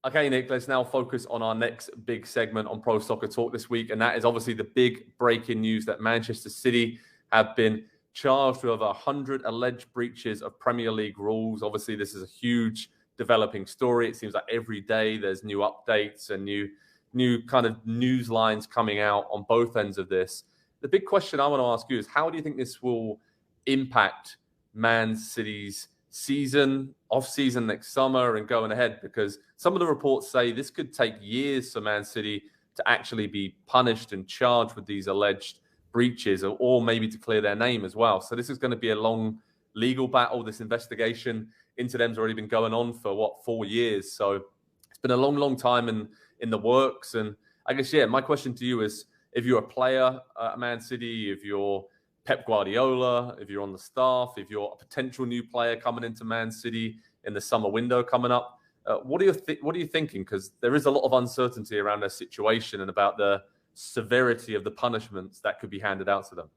Okay, Nick, let's now focus on our next big segment on Pro Soccer Talk this week. And that is obviously the big breaking news that Manchester City have been charged with over 100 alleged breaches of Premier League rules. Obviously, this is a huge developing story. It seems like every day there's new updates and new kind of news lines coming out on both ends of this. The big question I want to ask you is, how do you think this will impact Man City's season, off-season next summer and going ahead? Because some of the reports say this could take years for Man City to actually be punished and charged with these alleged breaches, or maybe to clear their name as well. So this is going to be a long legal battle. This investigation into them's already been going on for 4 years. So it's been a long time in the works. And I guess, my question to you is, if you're a player at Man City, if you're Pep Guardiola, if you're on the staff, if you're a potential new player coming into Man City in the summer window coming up, what are you thinking? Because there is a lot of uncertainty around their situation and about the severity of the punishments that could be handed out to them.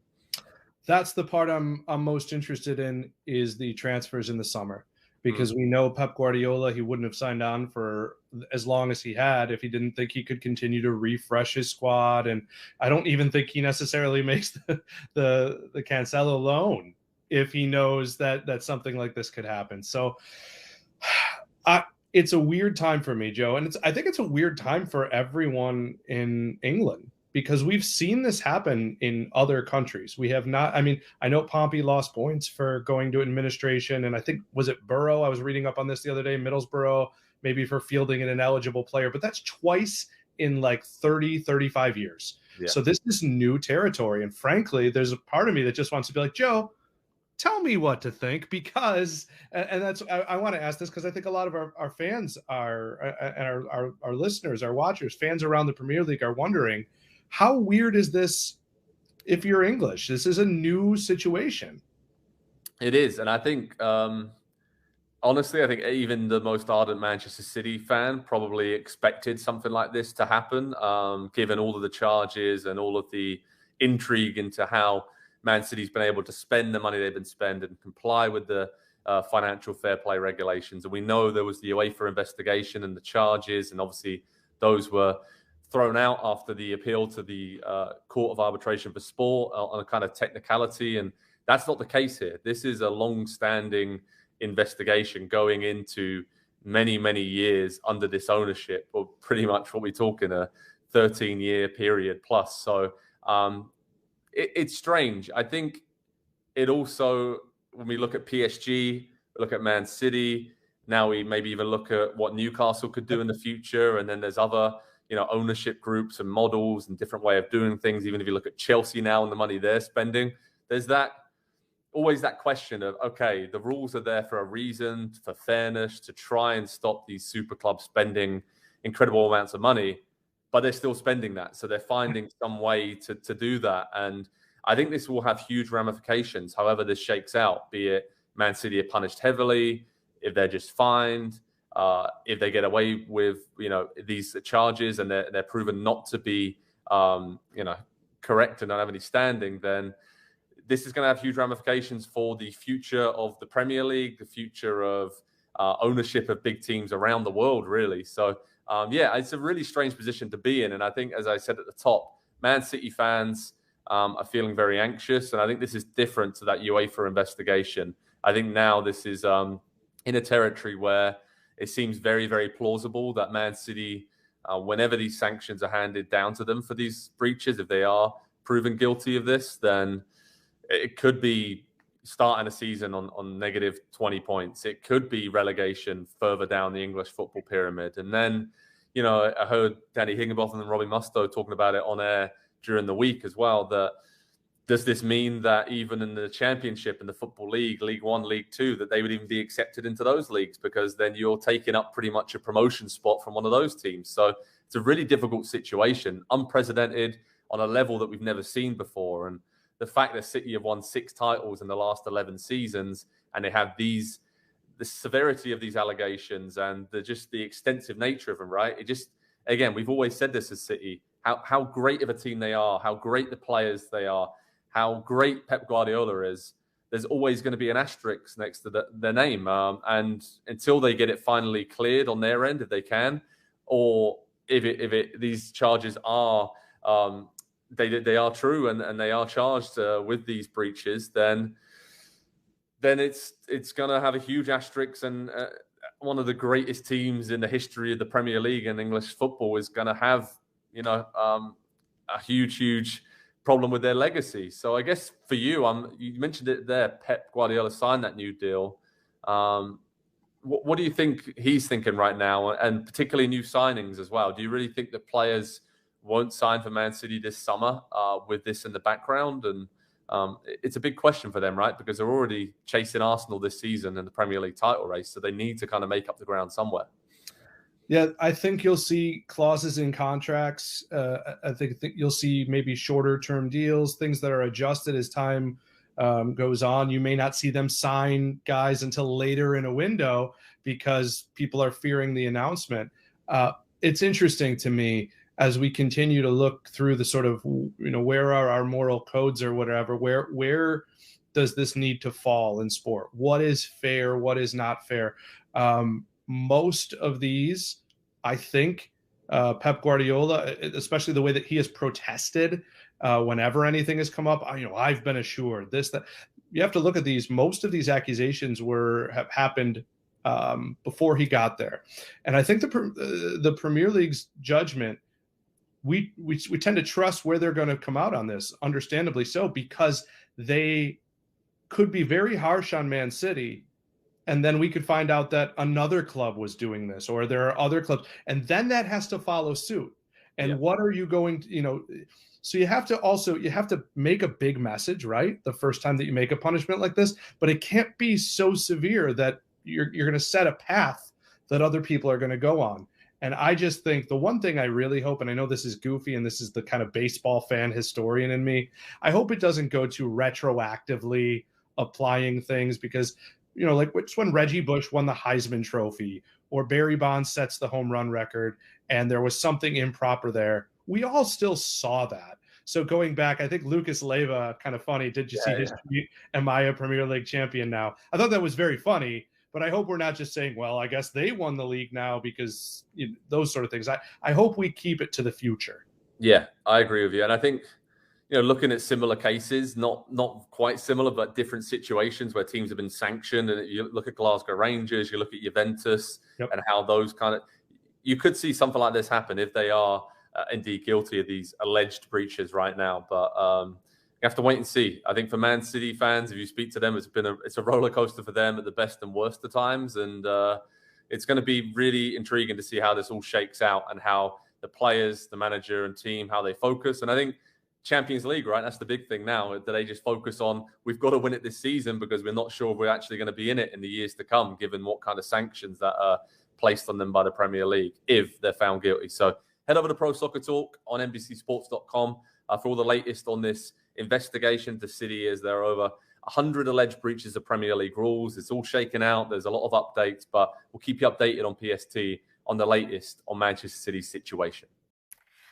That's the part I'm most interested in, is the transfers in the summer, because we know Pep Guardiola, he wouldn't have signed on for as long as he had if he didn't think he could continue to refresh his squad. And I don't even think he necessarily makes the Cancelo loan if he knows that something like this could happen. So it's a weird time for me, Joe. And I think it's a weird time for everyone in England, because we've seen this happen in other countries. We have not. I mean, I know Pompey lost points for going to administration. And I think, was it Borough? I was reading up on this the other day, Middlesbrough, maybe for fielding an ineligible player. But that's twice in like 30, 35 years. Yeah. So this is new territory. And frankly, there's a part of me that just wants to be like, Joe, tell me what to think, because, and that's, I want to ask this because I think a lot of our fans are, and our listeners, our watchers, fans around the Premier League are wondering, how weird is this if you're English? This is a new situation. It is. And I think, honestly, I think even the most ardent Manchester City fan probably expected something like this to happen, given all of the charges and all of the intrigue into how Man City's been able to spend the money they've been spending and comply with the financial fair play regulations. And we know there was the UEFA investigation and the charges, and obviously those were thrown out after the appeal to the Court of Arbitration for Sport on a kind of technicality. And that's not the case here. This is a long-standing investigation going into many, many years under this ownership, or pretty much what we're talking, a 13-year period plus. So it's strange. I think it also, when we look at PSG, look at Man City, now we maybe even look at what Newcastle could do in the future. And then there's other, ownership groups and models and different way of doing things. Even if you look at Chelsea now and the money they're spending, there's always that question of, okay, the rules are there for a reason, for fairness, to try and stop these super clubs spending incredible amounts of money, but they're still spending that. So they're finding some way to do that. And I think this will have huge ramifications, however this shakes out, be it Man City are punished heavily, if they're just fined, if they get away with, these charges and they're proven not to be, correct and don't have any standing, then this is going to have huge ramifications for the future of the Premier League, the future of ownership of big teams around the world, really. So, it's a really strange position to be in. And I think, as I said at the top, Man City fans are feeling very anxious. And I think this is different to that UEFA investigation. I think now this is in a territory where it seems very, very plausible that Man City, whenever these sanctions are handed down to them for these breaches, if they are proven guilty of this, then it could be starting a season on negative 20 points. It could be relegation further down the English football pyramid. And then, I heard Danny Higginbotham and Robbie Mustoe talking about it on air during the week as well, that does this mean that even in the Championship and the Football League, League One, League Two, that they would even be accepted into those leagues, because then you're taking up pretty much a promotion spot from one of those teams. So it's a really difficult situation, unprecedented on a level that we've never seen before. And the fact that City have won 6 titles in the last 11 seasons, and they have the severity of these allegations and the extensive nature of them, right? It just, again, we've always said this as City, how great of a team they are, how great the players they are, how great Pep Guardiola is. there's always going to be an asterisk next to their name. And until they get it finally cleared on their end, if they can, or if these charges are they are true and they are charged with these breaches, then it's going to have a huge asterisk, and one of the greatest teams in the history of the Premier League and English football is going to have, a huge problem with their legacy. So I guess for you, you mentioned it there, Pep Guardiola signed that new deal. What do you think he's thinking right now, and particularly new signings as well? Do you really think that players won't sign for Man City this summer with this in the background? And it's a big question for them, right? Because they're already chasing Arsenal this season in the Premier League title race, so they need to kind of make up the ground somewhere. Yeah, I think you'll see clauses in contracts. I think you'll see maybe shorter-term deals, things that are adjusted as time goes on. You may not see them sign guys until later in a window because people are fearing the announcement. It's interesting to me as we continue to look through the sort of, where are our moral codes or whatever, where does this need to fall in sport? What is fair? What is not fair? Most of these, I think, Pep Guardiola, especially the way that he has protested whenever anything has come up, I've been assured this, that. You have to look at these. Most of these accusations have happened before he got there. And I think the Premier League's judgment, we tend to trust where they're going to come out on this, understandably so, because they could be very harsh on Man City, and then we could find out that another club was doing this, or there are other clubs, and then that has to follow suit. And what are you going to, so you have to make a big message, right? The first time that you make a punishment like this, but it can't be so severe that you're going to set a path that other people are going to go on. And I just think the one thing I really hope, and I know this is goofy and this is the kind of baseball fan historian in me, I hope it doesn't go to retroactively applying things, because, like it's when Reggie Bush won the Heisman Trophy or Barry Bonds sets the home run record and there was something improper there. We all still saw that. So going back, I think Lucas Leiva, kind of funny, did you see his tweet, am I a Premier League champion now? I thought that was very funny. But I hope we're not just saying, well, I guess they won the league now, because those sort of things. I hope we keep it to the future. Yeah, I agree with you. And I think, looking at similar cases, not quite similar, but different situations where teams have been sanctioned. And you look at Glasgow Rangers, you look at Juventus, and how those you could see something like this happen if they are indeed guilty of these alleged breaches right now. But you have to wait and see. I think for Man City fans, if you speak to them, it's a roller coaster for them at the best and worst of times, and it's going to be really intriguing to see how this all shakes out and how the players, the manager, and team, how they focus. And I think Champions League, right? That's the big thing now, that they just focus on, we've got to win it this season because we're not sure if we're actually going to be in it in the years to come, given what kind of sanctions that are placed on them by the Premier League if they're found guilty. So head over to Pro Soccer Talk on NBCSports.com for all the latest on this investigation to City, as there are over 100 alleged breaches of Premier League rules. It's all shaken out. There's a lot of updates, but we'll keep you updated on PST on the latest on Manchester City's situation.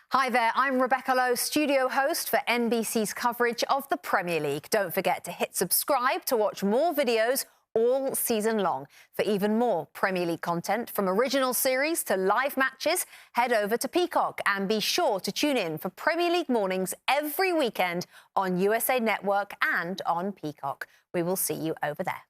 Hi there, I'm Rebecca Lowe, studio host for NBC's coverage of the Premier League. Don't forget to hit subscribe to watch more videos all season long. For even more Premier League content, from original series to live matches, head over to Peacock and be sure to tune in for Premier League mornings every weekend on USA Network and on Peacock. We will see you over there.